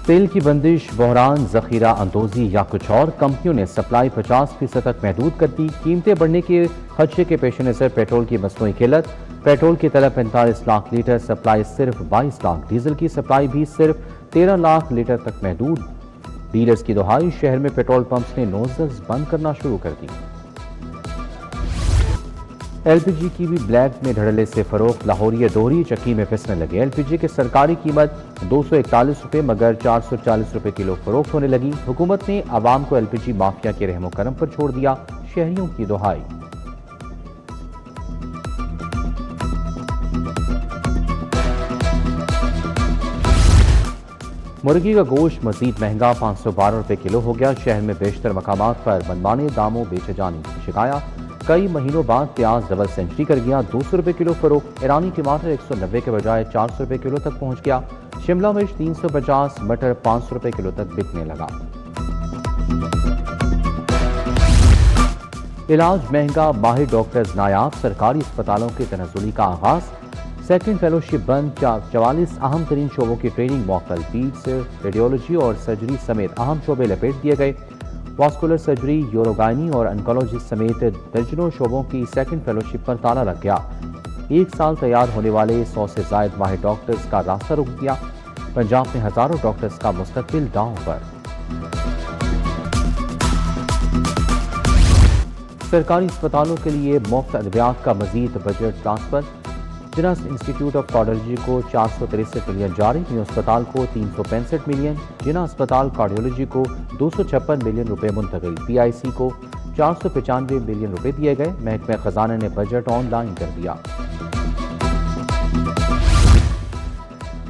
तेल की बंदिश, बहरान, जखीरा अंदोजी या कुछ और, कंपनियों ने सप्लाई 50% तक महदूद कर दी। कीमतें बढ़ने के खदशे के पेश नज़र पेट्रोल की मसनूई किल्लत, पेट्रोल की तलब 45 लाख लीटर, सप्लाई सिर्फ 22 लाख, डीजल की सप्लाई भी सिर्फ 13 लाख लीटर तक महदूद। डीलर्स की दुहाई, शहर में पेट्रोल पंप्स ने नोजल्स बंद करना शुरू कर दी। एलपीजी की भी ब्लैक में धड़ल्ले से फरोख्त, लाहौरी दोहरी चक्की में फिसने लगे। एलपीजी की सरकारी कीमत 241 रुपये मगर 440 रुपये किलो फरोख्त होने लगी। हुकूमत ने आवाम को एलपीजी माफिया के रहमो करम पर छोड़ दिया, शहरियों की दुहाई। मुर्गी का गोश्त मजीद महंगा, 512 रुपये किलो हो गया। शहर में बेशतर मकामात पर मनमाने दामों बेचे जाने की शिकायत। कई महीनों बाद प्याज डबल सेंचुरी कर गया, 200 रुपये किलो फरोख्त। ईरानी टमाटर 190 के बजाय 400 रुपये किलो तक पहुंच गया। शिमला मिर्च 350, मटर 500 रुपये किलो तक बिकने लगा। इलाज महंगा, माहिर डॉक्टर्स नायाब, सरकारी अस्पतालों के तनज़ुली का आगाज। सेकंड फेलोशिप बंद, 44 अहम तरीन शोबों की ट्रेनिंग मौकल। पीड्स, रेडियोलॉजी और सर्जरी समेत अहम शोबे लपेट दिए गए। वास्कुलर सर्जरी, यूरोगायनी और ऑन्कोलॉजी समेत दर्जनों शोबों की सेकंड फेलोशिप पर ताला लग गया। एक साल तैयार होने वाले 100 से जायद माहिर डॉक्टर्स का रास्ता रुक गया। पंजाब में हजारों डॉक्टर्स का मुस्तकबिल दांव पर। सरकारी अस्पतालों के लिए मुफ्त अद्वियात का मजीद budget transfer. Jinnah institute of cardiology को 463 मिलियन जारी, न्यू अस्पताल को 365 मिलियन, जिना अस्पताल कार्डियोलॉजी को 256 मिलियन रुपए मुंतकिल, पीआईसी को 495 मिलियन रुपए दिए गए। महकमे खजाना ने बजट ऑनलाइन कर दिया।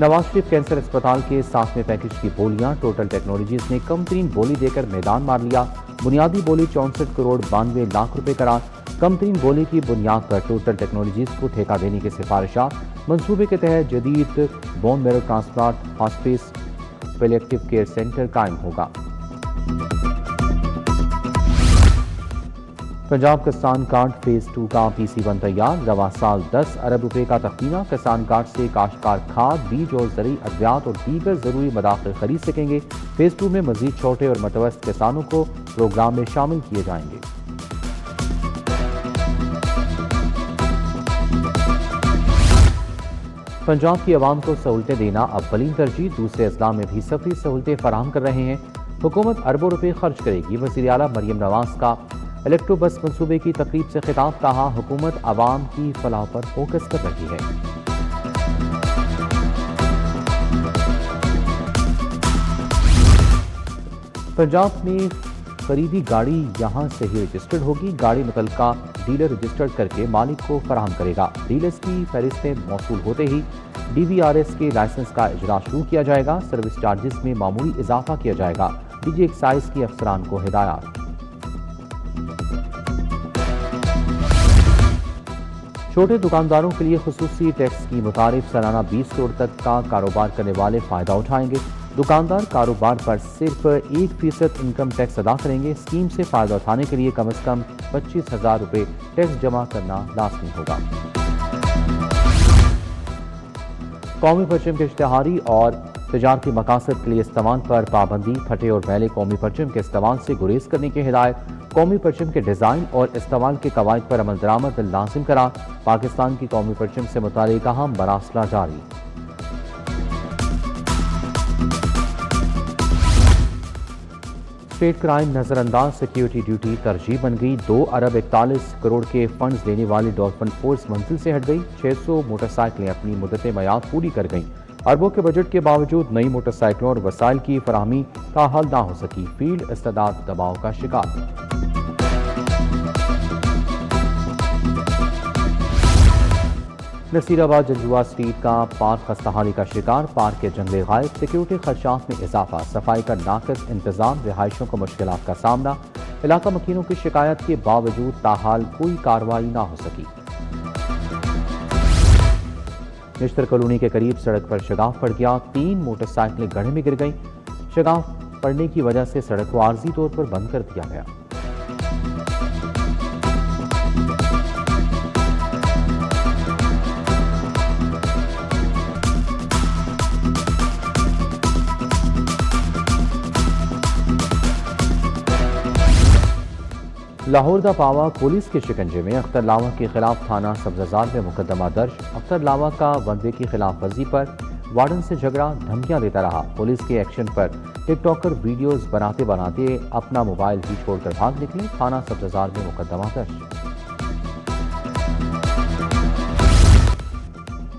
नवाज शरीफ कैंसर अस्पताल के 7वें पैकेज की बोलियां, टोटल टेक्नोलॉजीज ने कम तरीन बोली देकर मैदान मार लिया। बुनियादी बोली 64 करोड़ 92 लाख रुपए करार। कम तरीन बोली की बुनियाद पर टोटल टेक्नोलॉजीज को ठेका देने की सिफारिशात। मंसूबे के तहत जदीद bone marrow transplant hospice palliative care centre कायम होगा। पंजाब किसान कार्ड फेज 2 का PC1 तैयार। रवा साल 10 अरब रुपए का तख्मीना। किसान कार्ड से काश्तकार खाद, बीज और ज़रूरी अद्वियात और दीगर जरूरी मदाखिल खरीद सकेंगे। फेज 2 में मजीद छोटे और मतवसत किसानों को प्रोग्राम में शामिल किए जाएंगे। पंजाब की आवाम को सहूलतें देना अव्वलीन तरजीह, दूसरे अजला में भी सफरी सहूलतें फराहम कर रहे हैं। हुकूमत अरबों रुपए खर्च करेगी। वज़ीर आला मरियम नवाज का इलेक्ट्रो बस मंसूबे की तकरीब से खिताब। कहा, हुकूमत आवाम की फलाह पर फोकस कर रही है। पंजाब में खरीदी गाड़ी यहां से ही रजिस्टर्ड होगी। गाड़ी मुतलका डीलर रजिस्टर्ड करके मालिक को फराहम करेगा। डीलर्स की फहरिस्तें मौसूल होते ही DVRS के लाइसेंस का इजरा शुरू किया जाएगा। सर्विस चार्जेस में मामूली इजाफा किया जाएगा। DG एक्साइज की अफसरान को हिदायत। छोटे दुकानदारों के लिए खुसूसी टैक्स की मुताबिक सालाना 20 करोड़ तक का कारोबार करने वाले फायदा उठाएंगे। दुकानदार कारोबार पर सिर्फ 1% इनकम टैक्स अदा करेंगे। स्कीम से फायदा उठाने के लिए कम से कम 25,000 रुपए टैक्स जमा करना लाजमी होगा। कौमी परचम के इश्तिहारी और तजारती मकासद के लिए इस्तेमाल पर पाबंदी। फटे और मैले कौमी परचम के इस्तेमाल से गुरेज करने की हिदायत। कौमी परचम के डिजाइन और इस्तेमाल के कवायद पर अमल दरामद लाजिम करा। पाकिस्तान की कौमी परचम से मुतालिक अहम मरासला जारी। स्टेट क्राइम नजरअंदाज सिक्योरिटी ड्यूटी तरजीह बन गई। 2 अरब 41 करोड़ के फंड्स लेने वाली डॉल्फिन फोर्स मंजिल से हट गई। 600 मोटरसाइकिलें अपनी मुद्दत मयाद पूरी कर गईं। अरबों के बजट के बावजूद नई मोटरसाइकिलों और वसाइल की फराहमी ताहाल ना हो सकी। फील्ड इस्तेदाद दबाव का शिकार। नसीराबाद जंजुआ स्ट्रीट का पार्क खस्ताहाली का शिकार। पार्क के जंगले गायब। सिक्योरिटी खर्चात में इजाफा। सफाई का नाक़िस इंतजाम। रिहायशियों को मुश्किलात का सामना। इलाका मकीनों की शिकायत के बावजूद ताहाल कोई कार्रवाई ना हो सकी। निश्तर कॉलोनी के करीब सड़क पर शगाफ पड़ गया। 3 मोटरसाइकिलें गड्ढे में गिर गईं। शगाफ पड़ने की वजह से सड़क को आर्जी तौर पर बंद कर दिया गया। لاہور دا پاوا پولیس کے شکنجے میں اختر لاوا کے خلاف تھانہ سبززار میں مقدمہ درج۔ اختر لاوا کا ون وے کی خلاف ورزی پر وارڈن سے جھگڑا، دھمکیاں دیتا رہا۔ پولیس کے ایکشن پر ٹک ٹاکر ویڈیوز بناتے بناتے اپنا موبائل ہی چھوڑ کر بھاگ نکلی۔ تھانہ سبززار میں مقدمہ درج۔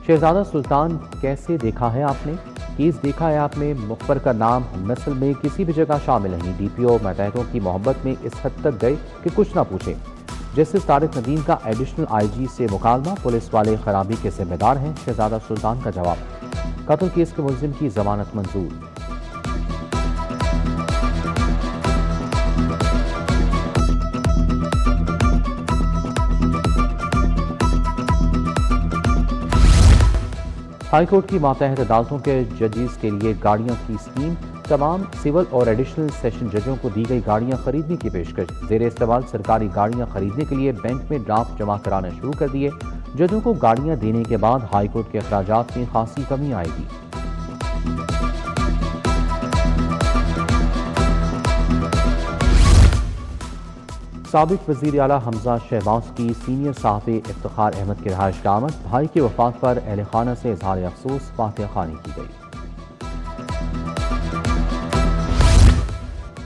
شہزادہ سلطان کیسے دیکھا ہے آپ نے؟ کیس دیکھا ہے آپ نے؟ مخبر کا نام نسل میں کسی بھی جگہ شامل نہیں۔ ڈی پی او ماتحتوں کی محبت میں اس حد تک گئے کہ کچھ نہ پوچھیں۔ جسٹس طارق ندیم کا ایڈیشنل آئی جی سے مکالمہ، پولیس والے خرابی کے ذمہ دار ہیں، شہزادہ سلطان کا جواب۔ قتل کیس کے ملزم کی ضمانت منظور۔ ہائی کورٹ کی ماتحت عدالتوں کے ججز کے لیے گاڑیوں کی اسکیم، تمام سول اور ایڈیشنل سیشن ججوں کو دی گئی گاڑیاں خریدنے کی پیشکش۔ زیر استعمال سرکاری گاڑیاں خریدنے کے لیے بینک میں ڈرافٹ جمع کرانا شروع کر دیے۔ ججوں کو گاڑیاں دینے کے بعد ہائی کورٹ کے اخراجات میں خاصی کمی آئے گی۔ سابق وزیر اعلیٰ حمزہ شہباز کی سینئر صحافی افتخار احمد کی رہائش گاہ آمد۔ بھائی کی وفات پر اہل خانہ سے اظہار افسوس، فاتحہ خوانی کی گئی۔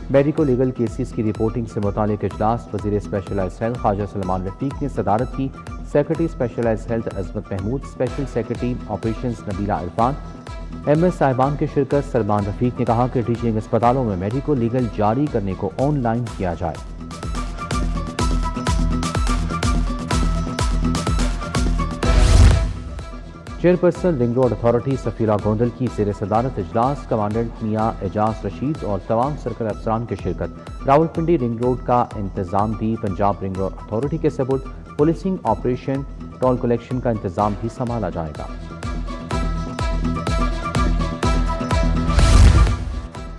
میڈیکو لیگل کیسز کی رپورٹنگ سے متعلق اجلاس، وزیر اسپیشلائزڈ ہیلتھ خواجہ سلمان رفیق نے صدارت کی۔ Secretary specialised health Azmat Mahmood, special secretary operations Nabeela Irfan, M S صاحبان کی شرکت۔ سلمان رفیق نے کہا کہ ٹیچنگ اسپتالوں میں میڈیکو لیگل جاری کرنے کو آن لائن کیا جائے۔ Chairperson ring road authority سفیرہ Gondal کی زیر صدارت اجلاس، کمانڈنٹ میاں اعجاز رشید اور تمام سرکل افسران کی شرکت۔ راولپنڈی رنگ روڈ کا انتظام بھی پنجاب رنگ روڈ اتھارٹی کے سپرد۔ پولیسنگ آپریشن، ٹول کلیکشن کا انتظام بھی سنبھالا جائے گا۔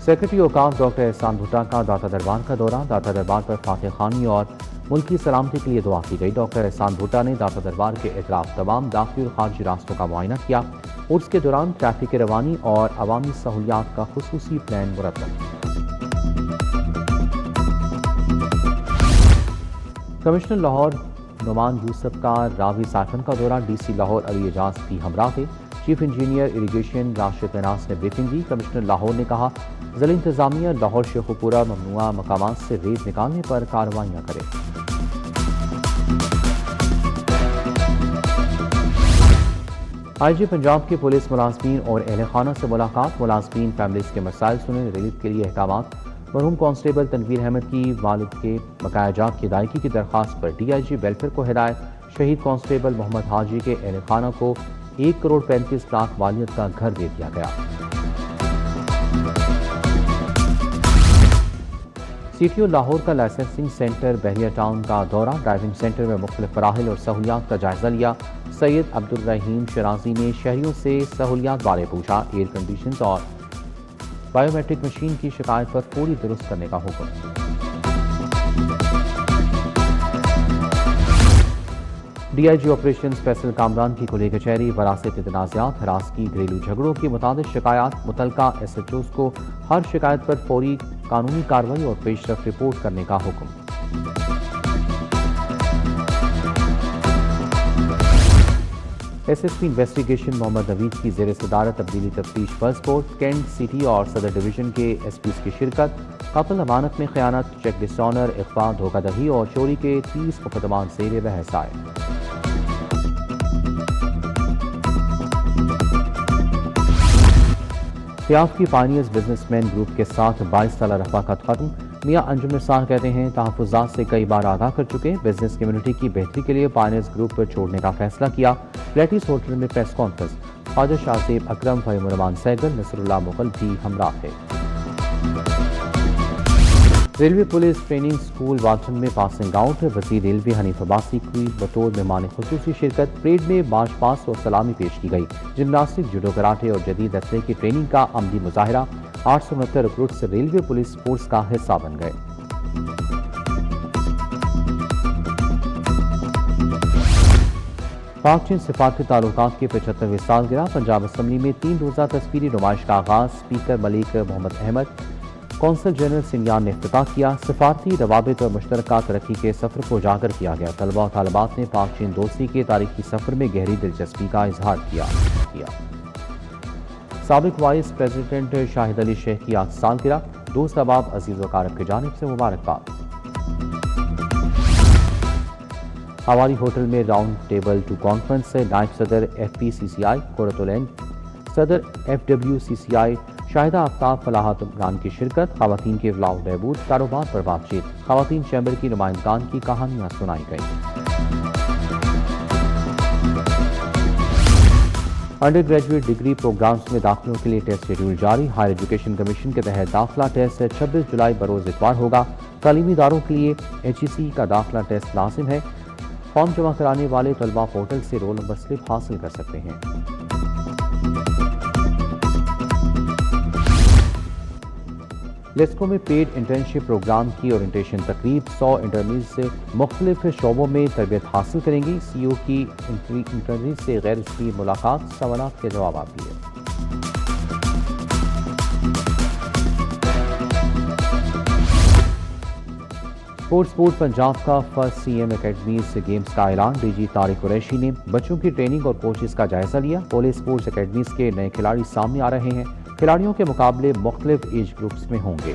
سیکرٹری اوقاف ڈاکٹر احسان بھٹا کا داتا دربار کا دورہ، داتا دربار پر فاتح خوانی اور ملکی سلامتی کے لیے دعا کی گئی۔ ڈاکٹر احسان بھٹا نے داتا دربار کے اطراف تمام داخلی اور خارجی راستوں کا معائنہ کیا۔ عرس کے دوران ٹریفک روانی اور عوامی سہولیات کا خصوصی پلان مرتب۔ کمشنر لاہور نعمان یوسف کا راوی سائفن کا دورہ، ڈی سی لاہور علی اعجاز بھی ہمراہ تھے۔ چیف انجینئر اریگیشن راشد اناس نے بریفنگ دی۔ کمشنر لاہور نے کہا ضلع انتظامیہ لاہور شیخوپورہ ممنوعہ مقامات سے ریت نکالنے پر کارروائیاں کرے۔ آئی جی پنجاب کے پولیس ملازمین اور اہل خانہ سے ملاقات، ملازمین فیملیز کے مسائل سنے، ریلیف کے لیے احکامات۔ مرحوم کانسٹیبل تنویر احمد کی والد کے بقایا جات کی ادائیگی کی درخواست پر ڈی آئی جی ویلفیئر کو ہدایت۔ شہید کانسٹیبل محمد حاجی کے اہل خانہ کو 1,35,00,000 والیت کا گھر دے دیا گیا۔ سی ٹی او لاہور کا لائسنسنگ سینٹر بحریہ ٹاؤن کا دورہ، ڈرائیونگ سینٹر میں مختلف مراحل اور سہولیات کا جائزہ لیا۔ سید عبدالرحیم شرازی نے شہریوں سے سہولیات بارے پوچھا۔ ایئر کنڈیشنز اور بائیو میٹرک مشین کی شکایت پر فوری درست کرنے کا حکم۔ D I G operations Faisal Kamran کی کھلی کچہری، وراثت تنازعات، ہراسگی، گھریلو جھگڑوں کی متعدد شکایات، متعلقہ ایس ایچ اوز کو ہر شکایت پر فوری قانونی کارروائی اور پیش رفت رپورٹ کرنے کا حکم۔ ایس ایس پی انویسٹیگیشن محمد نوید کی زیر صدارت تبدیلی تفتیش فرسٹ بورڈ، کینٹ سٹی اور صدر ڈویژن کے ایس پیز کی شرکت۔ قتل، امانت میں خیانت، چیک ڈسآنر، اغوا، دھوکہ دہی اور چوری کے 30 مقدمات زیر بحث آئے۔ سیاف کی پائنیئرز بزنس مین گروپ کے ساتھ 22 سالہ رفاقت ختم۔ میاں انجم نثار کہتے ہیں تحفظات سے کئی بار آگاہ کر چکے، بزنس کمیونٹی کی بہتری کے لیے پائنیئرز گروپ پر چھوڑنے کا فیصلہ کیا۔ پلیٹیس ہوٹل میں پریس کانفرنس، خواجہ شاہ زیب اکرم، فہیم الرحمان سیگل، نصر اللہ مغل بھی ہمراہ تھے۔ ریلوے پولیس ٹریننگ سکول واٹن میں پاسنگ آؤٹ، وزیر ریلوے حنیف عباسی کی بطور مہمان خصوصی شرکت۔ پریڈ میں مارچ پاسٹ اور سلامی پیش کی گئی۔ جمناسٹک، جوڈو کراٹے اور جدید اسلحے کی ٹریننگ کا عملی مظاہرہ۔ 869 ریکروٹس ریلوے پولیس فورس کا حصہ بن گئے۔ پاک چین سفارتی تعلقات کے 75ویں سالگرہ، پنجاب اسمبلی میں 3 روزہ تصویری نمائش کا آغاز۔ اسپیکر ملک محمد احمد कौंसल जनरल सिंजान ने इफ्तिताह किया। सफारती रवाबित और मुश्तरका तरक्की के सफ़र को उजागर किया गया। तलबा और तालिबात ने पाक चीन दोस्ती के तारीखी सफ़र में गहरी दिलचस्पी का इजहार किया। साबिक वाइस प्रेसिडेंट शाहिद अली शेख की आज सालगिरह, दोस्त अहबाब अजीज वकारब की जानिब से मुबारकबाद। हवारी होटल में राउंड टेबल टू कॉन्फ्रेंस से नायब सदर FPCCI कुर्रतुल-ऐन, सदर FWCCI शाहिदा आफ्ताब फलाहत इमरान की शिरकत। खवातीन के फलाह व बहबूद, कारोबार पर बातचीत। खवातीन चैम्बर की नुमाइंदगान की कहानियां सुनाई गई। अंडर ग्रेजुएट डिग्री प्रोग्राम्स में दाखिलों के लिए टेस्ट शेड्यूल जारी। हायर एजुकेशन कमीशन के तहत दाखिला टेस्ट 26 जुलाई बरोज इतवार होगा। तालीमी इदारों के लिए HEC का दाखिला टेस्ट लाजिम है। फॉर्म जमा कराने वाले तलबा पोर्टल से रोल नंबर स्लिप हासिल कर सकते हैं। लेस्को में पेड इंटर्नशिप प्रोग्राम की ओरिएंटेशन तकरीब। 100 इंटर्नीज से मुख्तलिफ शोबों में तरबियत हासिल करेंगी। CEO की इंटर्नीज से गैर रस्मी मुलाकात, सवालात के जवाब दिए। स्पोर्ट्स बोर्ड पंजाब का फर्स्ट CM एकेडमीज गेम्स का ऐलान। DG तारिक कुरैशी ने बच्चों की ट्रेनिंग और कोचेस का जायजा लिया। पोले स्पोर्ट्स एकेडमीज के नए खिलाड़ी सामने आ रहे हैं। खिलाड़ियों के मुकाबले मुख्तलिफ एज ग्रुप्स में होंगे।